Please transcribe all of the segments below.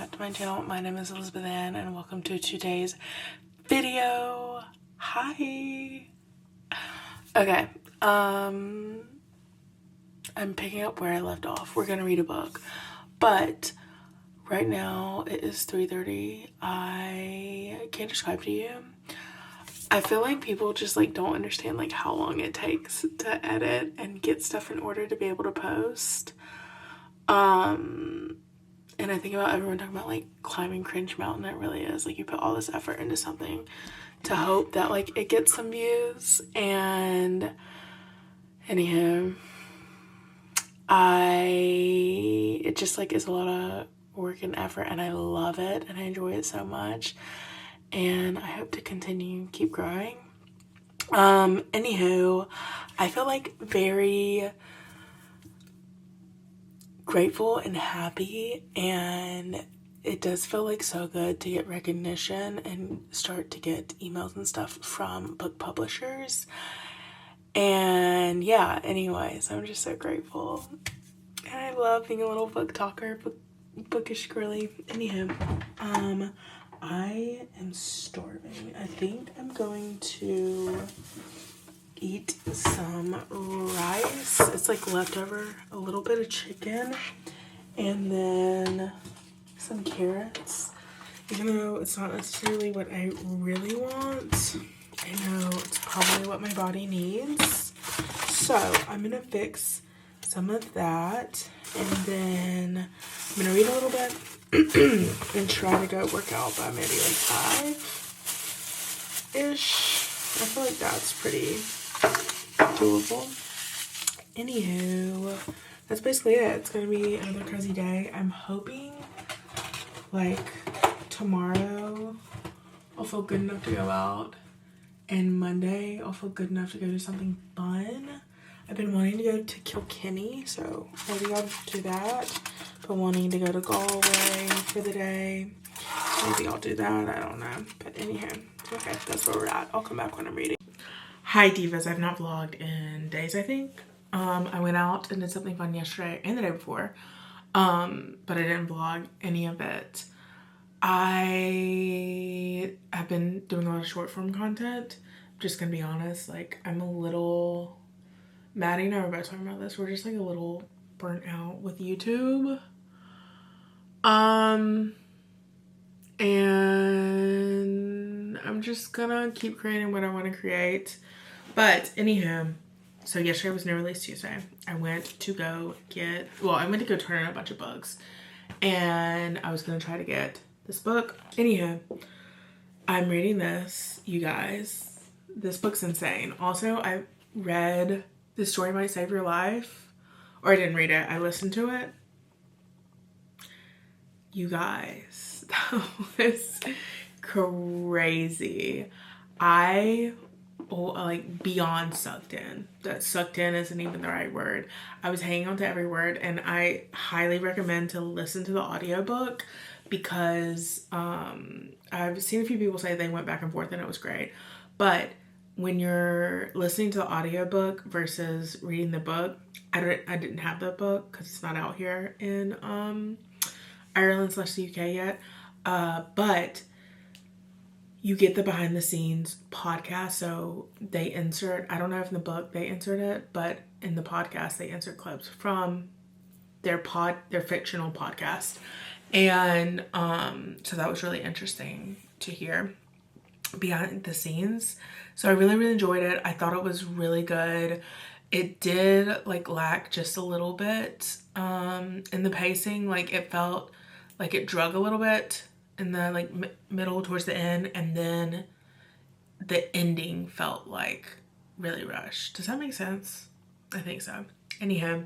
back to my channel. My name is Elizabeth Ann and welcome to today's video. Hi. Okay, I'm picking up where I left off. We're gonna read a book, but right now it is 3:30. I can't describe to you. I feel like people just like don't understand like how long it takes to edit and get stuff in order to be able to post. And I think about everyone talking about like climbing cringe mountain. It really is like you put all this effort into something to hope that like it gets some views. And anyhow, it just like is a lot of work and effort, and I love it and I enjoy it so much, and I hope to continue keep growing. Anywho, I feel like very grateful and happy, and it does feel like so good to get recognition and start to get emails and stuff from book publishers. And yeah, anyways, I'm just so grateful, and I love being a little book talker, bookish girly. Anywho, I am starving. I think I'm going to eat some rice. It's like leftover, a little bit of chicken, and then some carrots. Even though it's not necessarily what I really want, I know it's probably what my body needs. So I'm gonna fix some of that, and then I'm gonna read a little bit and try to go work out by maybe like 5-ish. I feel like that's pretty doable. Anywho, that's basically it. It's gonna be another crazy day. I'm hoping like tomorrow I'll feel good enough to go out, and Monday I'll feel good enough to go do something fun. I've been wanting to go to Kilkenny, so maybe I'll do that. Been wanting to go to Galway for the day. Maybe I'll do that. I don't know. But anyhow, okay, that's where we're at. I'll come back when I'm reading. Hi divas, I've not vlogged in days, I think. I went out and did something fun yesterday and the day before, but I didn't vlog any of it. I have been doing a lot of short form content. I'm just gonna be honest, like I'm a little, Maddie and I were both talking about this, we're just like a little burnt out with YouTube. And I'm just gonna keep creating what I want to create. But anywho, so yesterday was No Release Tuesday. I went to go turn in a bunch of books, and I was gonna try to get this book. Anywho, I'm reading this, you guys. This book's insane. Also, I read This Story Might Save Your Life, or I didn't read it, I listened to it. You guys, that was crazy. I like beyond sucked in. That sucked in isn't even the right word. I was hanging on to every word, and I highly recommend to listen to the audiobook because I've seen a few people say they went back and forth and it was great. But when you're listening to the audiobook versus reading the book, I didn't have the book because it's not out here in Ireland/the UK yet, but you get the behind the scenes podcast. So they insert, I don't know if in the book they insert it, but in the podcast they insert clips from their fictional podcast. And so that was really interesting to hear behind the scenes. So I really, really enjoyed it. I thought it was really good. It did like lack just a little bit in the pacing. Like it felt like it drug a little bit in the like middle towards the end, and then the ending felt like really rushed. Does that make sense? I think so. Anyhow,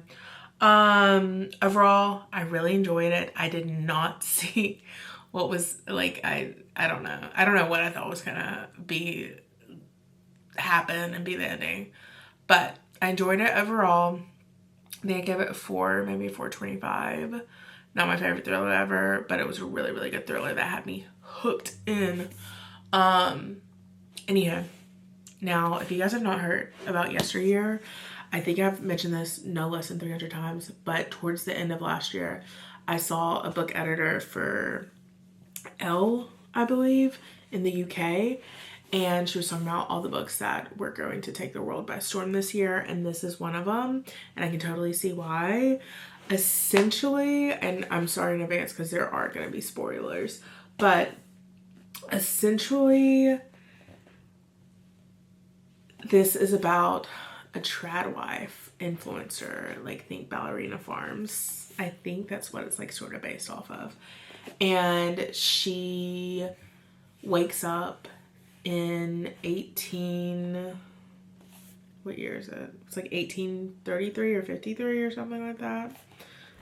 overall I really enjoyed it. I did not see what was like, I don't know what I thought was gonna happen and be the ending, but I enjoyed it overall. I think I gave it a 4, maybe a 4.25. Not my favorite thriller ever, but it was a really, really good thriller that had me hooked in. Anyhow, now if you guys have not heard about Yesteryear, I think I've mentioned this no less than 300 times, but towards the end of last year, I saw a book editor for Elle, I believe, in the UK, and she was talking about all the books that were going to take the world by storm this year, and this is one of them, and I can totally see why. Essentially, and I'm sorry in advance because there are going to be spoilers, but essentially this is about a trad wife influencer, like think Ballerina Farms. I think that's what it's like sort of based off of. And she wakes up in what year is it? It's like 1833 or 53 or something like that.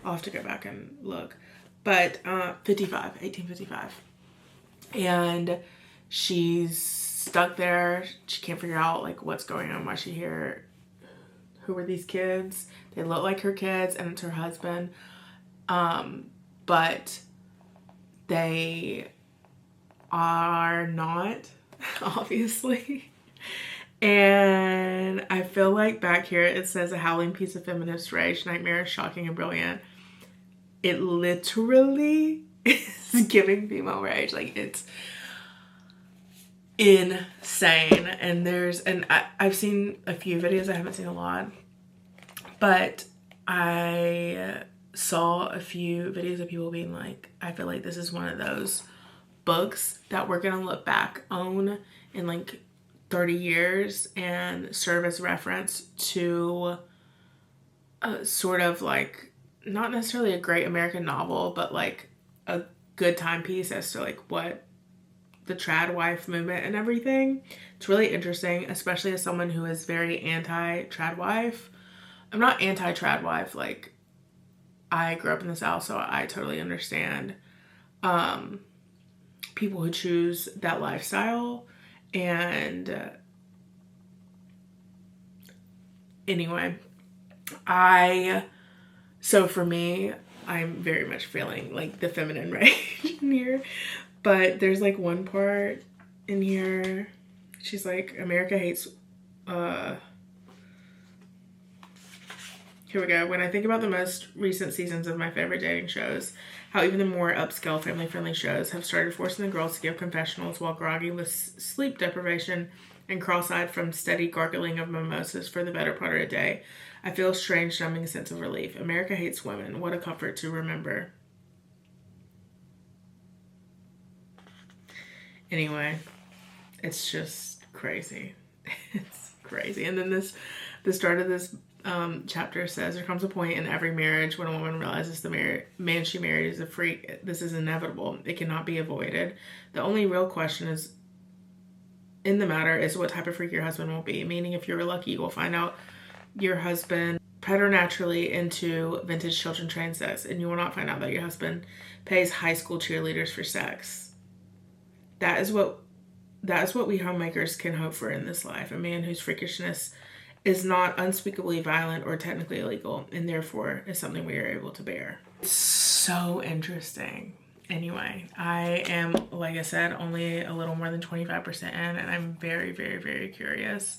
I'll have to go back and look. But 1855. And she's stuck there. She can't figure out like what's going on, why she here. Who are these kids? They look like her kids, and it's her husband. But they are not, obviously. And I feel like back here it says a howling piece of feminist rage, nightmare, shocking and brilliant. It literally is giving female rage. Like, it's insane. And I've seen a few videos, I haven't seen a lot, but I saw a few videos of people being like, I feel like this is one of those books that we're gonna look back on in like 30 years and serve as reference to a sort of like, not necessarily a great American novel, but like a good timepiece as to like what the trad wife movement and everything. It's really interesting, especially as someone who is very anti-trad wife. I'm not anti-trad wife, like I grew up in the South, so I totally understand people who choose that lifestyle. And anyway, so for me, I'm very much feeling like the feminine rage in here. But there's like one part in here, she's like, America hates, here we go. When I think about the most recent seasons of my favorite dating shows, how even the more upscale family-friendly shows have started forcing the girls to give confessionals while groggy with sleep deprivation and cross-eyed from steady gargling of mimosas for the better part of a day, I feel a strange, numbing sense of relief. America hates women. What a comfort to remember. Anyway, it's just crazy. It's crazy. And then the start of this chapter says, there comes a point in every marriage when a woman realizes the man she married is a freak. This is inevitable. It cannot be avoided. The only real question is in the matter is what type of freak your husband will be. Meaning, if you're lucky, you will find out your husband preternaturally into vintage children trained sex, and you will not find out that your husband pays high school cheerleaders for sex. That is what we homemakers can hope for in this life. A man whose freakishness is not unspeakably violent or technically illegal, and therefore is something we are able to bear. It's so interesting. Anyway, I am, like I said, only a little more than 25% in, and I'm very, very, very curious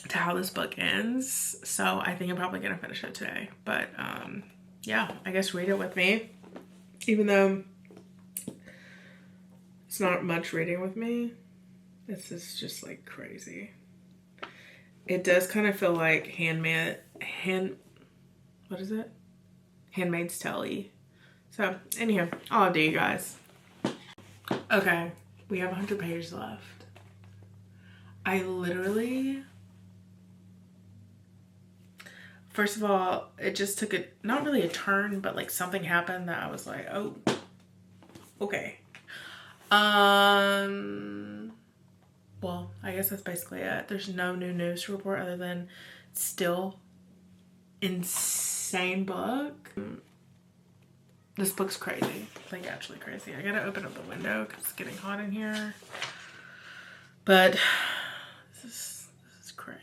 to how this book ends. So I think I'm probably going to finish it today. But yeah, I guess read it with me. Even though it's not much reading with me, this is just like crazy. It does kind of feel like what is it? Handmaid's Tale-y. So, anyhow, I'll do, you guys. Okay, we have 100 pages left. I literally, first of all, it just took not really a turn, but like something happened that I was like, oh, okay. Well, I guess that's basically it. There's no new news to report other than still insane book. This book's crazy. Like, actually crazy. I gotta open up the window because it's getting hot in here. But this is cray.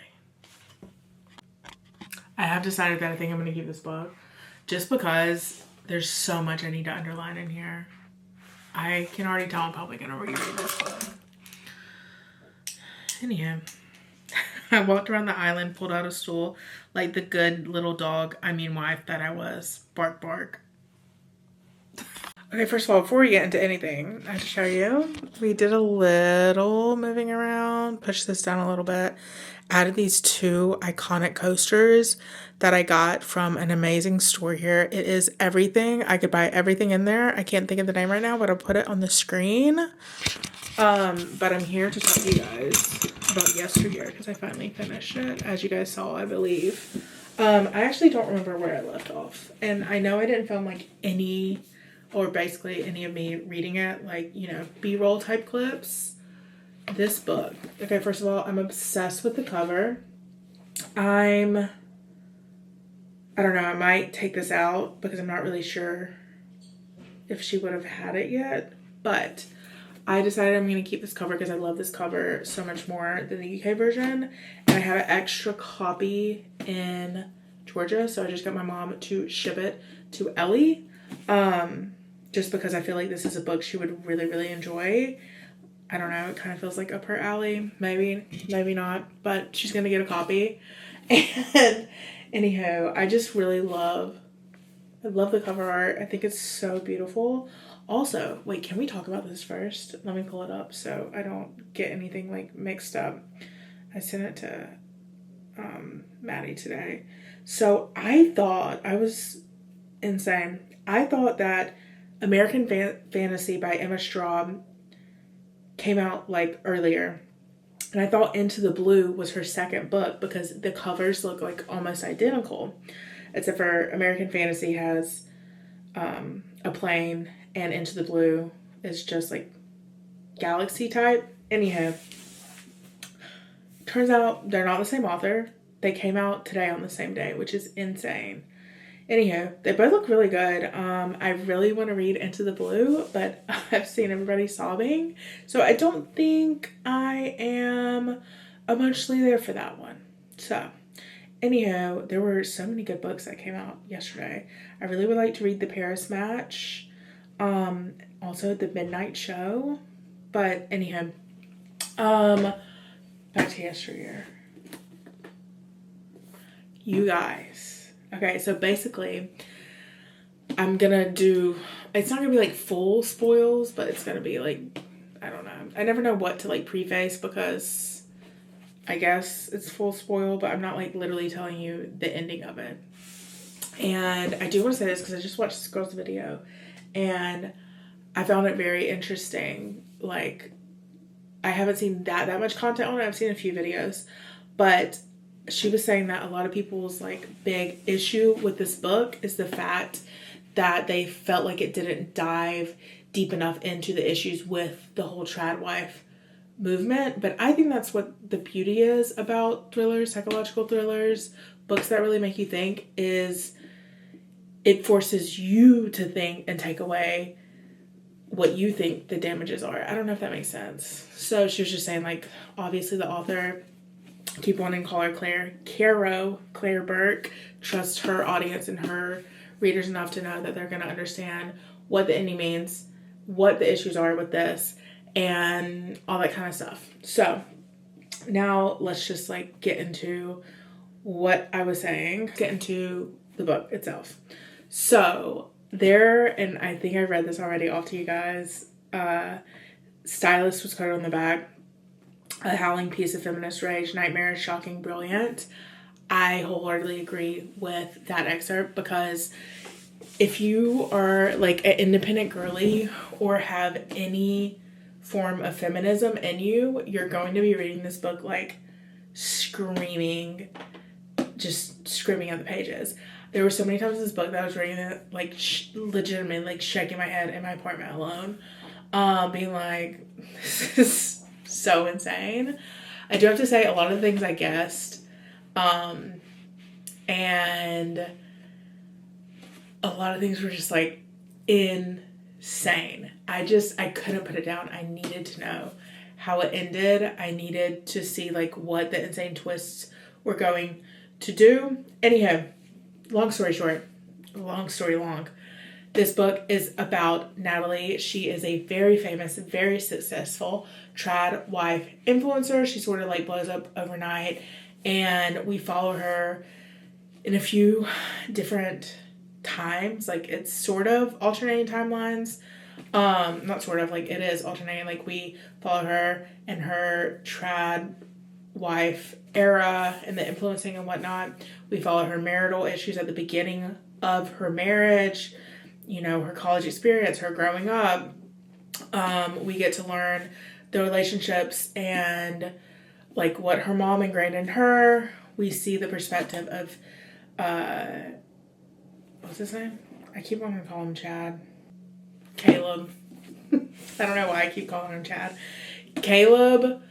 I have decided that I think I'm gonna keep this book just because there's so much I need to underline in here. I can already tell I'm probably gonna reread this book. Anyhow, I walked around the island, pulled out a stool like the good little dog, wife that I was. Bark, bark. Okay, first of all, before we get into anything, I have to show you. We did a little moving around, push this down a little bit. Added these 2 iconic coasters that I got from an amazing store here. It is everything. I could buy everything in there. I can't think of the name right now, but I'll put it on the screen. But I'm here to talk to you guys about Yesteryear because I finally finished it, as you guys saw, I believe. I actually don't remember where I left off. And I know I didn't film like any, or basically any of me reading it, like, you know, B-roll type clips. This book. Okay, first of all, I'm obsessed with the cover. I don't know, I might take this out because I'm not really sure if she would have had it yet. But I decided I'm going to keep this cover because I love this cover so much more than the UK version. And I have an extra copy in Georgia, so I just got my mom to ship it to Ellie. Just because I feel like this is a book she would really, really enjoy. I don't know, it kind of feels like up her alley. Maybe, maybe not, but she's going to get a copy. And anyhow, I just really I love the cover art. I think it's so beautiful. Also, wait, can we talk about this first? Let me pull it up so I don't get anything like mixed up. I sent it to Maddie today. So I thought, I was insane. I thought that American Fantasy by Emma Straub came out like earlier, and I thought Into the Blue was her second book because the covers look like almost identical, except for American Fantasy has a plane and Into the Blue is just like galaxy type. Anyhow, turns out they're not the same author. They came out today on the same day, which is insane. Anyhow, they both look really good. I really want to read Into the Blue, but I've seen everybody sobbing, so I don't think I am emotionally there for that one. So, anyhow, there were so many good books that came out yesterday. I really would like to read The Paris Match, also The Midnight Show, but anyhow, back to Yesteryear. You guys. Okay, so basically, I'm gonna do, it's not gonna be like full spoils, but it's gonna be like, I don't know. I never know what to like preface because I guess it's full spoil, but I'm not like literally telling you the ending of it. And I do want to say this because I just watched this girl's video and I found it very interesting. Like, I haven't seen that much content on it. I've seen a few videos, but she was saying that a lot of people's like big issue with this book is the fact that they felt like it didn't dive deep enough into the issues with the whole trad wife movement. But I think that's what the beauty is about thrillers, psychological thrillers, books that really make you think, is it forces you to think and take away what you think the damages are. I don't know if that makes sense. So she was just saying, like, obviously the author, keep wanting to call her Claire Burke, trusts her audience and her readers enough to know that they're going to understand what the ending means, what the issues are with this, and all that kind of stuff. So now let's just like get into what I was saying, get into the book itself. So there, and I think I read this already off to you guys, stylist was quoted on the back, a howling piece of feminist rage, nightmarish, shocking, brilliant. I wholeheartedly agree with that excerpt because if you are like an independent girly or have any form of feminism in you, you're going to be reading this book like screaming, just screaming at the pages. There were so many times in this book that I was reading it like legitimately like shaking my head in my apartment alone, being like, this is so insane. I do have to say a lot of the things I guessed, and a lot of things were just like insane. I couldn't put it down. I needed to know how it ended. I needed to see like what the insane twists were going to do. Anyhow, long story short, long story long. This book is about Natalie. She is a very famous, very successful trad wife influencer. She sort of like blows up overnight, and we follow her in a few different times. Like, it's sort of alternating timelines. Not sort of, like, it is alternating. Like, we follow her and her trad wife era and the influencing and whatnot. We follow her marital issues at the beginning of her marriage, you know, her college experience, her growing up. We get to learn the relationships and like what her mom ingrained in her. We see the perspective of what's his name? I keep wanting to call him Chad. Caleb. I don't know why I keep calling him Chad. Caleb.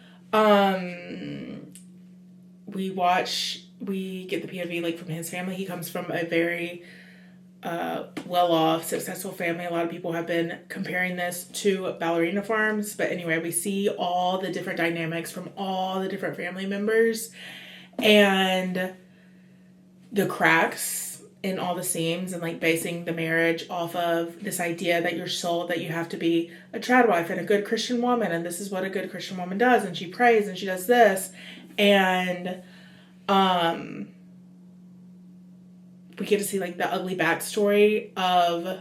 We get the POV like from his family. He comes from a very well-off, successful family. A lot of people have been comparing this to ballerina farms. But anyway, we see all the different dynamics from all the different family members and the cracks in all the seams, and like basing the marriage off of this idea that you're sold that you have to be a trad wife and a good Christian woman, and this is what a good Christian woman does, and she prays and she does this. And we get to see like the ugly backstory of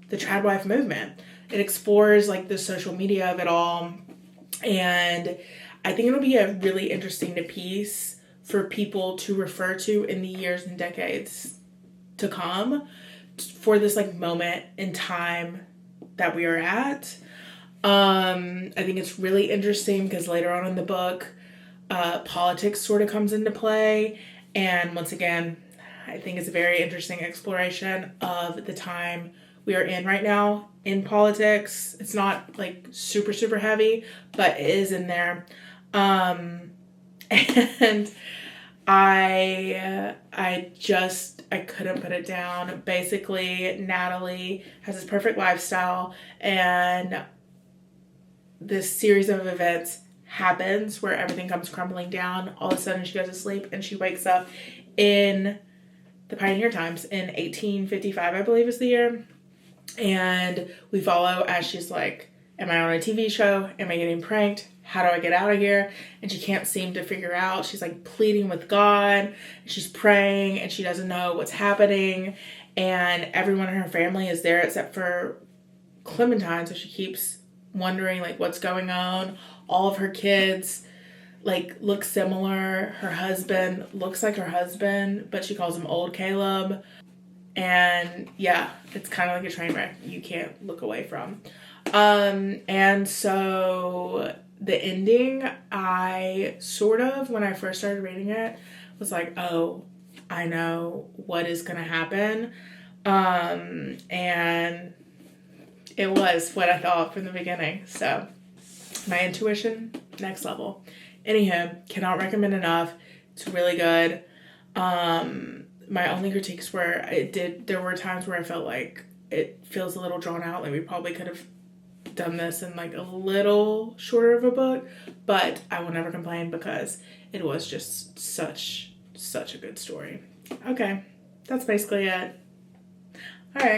the trad wife movement. It explores like the social media of it all, and I think it'll be a really interesting piece for people to refer to in the years and decades to come for this like moment in time that we are at. I think it's really interesting because later on in the book, politics sort of comes into play, and once again, I think it's a very interesting exploration of the time we are in right now in politics. It's not like super, super heavy, but it is in there. And I couldn't put it down. Basically, Natalie has this perfect lifestyle, and this series of events happens where everything comes crumbling down. All of a sudden, she goes to sleep and she wakes up in the pioneer times in 1855, I believe is the year. And we follow as she's like, am I on a TV show? Am I getting pranked? How do I get out of here? And she can't seem to figure out. She's like pleading with God. She's praying and she doesn't know what's happening. And everyone in her family is there except for Clementine. So she keeps wondering like what's going on. All of her kids like look similar. Her husband looks like her husband, but she calls him old Caleb. And yeah, it's kind of like a train wreck you can't look away from. And so the ending, I sort of, when I first started reading it, was like, oh, I know what is going to happen. And it was what I thought from the beginning. So my intuition, next level. Anywho, cannot recommend enough. It's really good. My only critiques were there were times where I felt like it feels a little drawn out. Like we probably could have done this in like a little shorter of a book, but I will never complain because it was just such a good story. Okay, that's basically it. All right.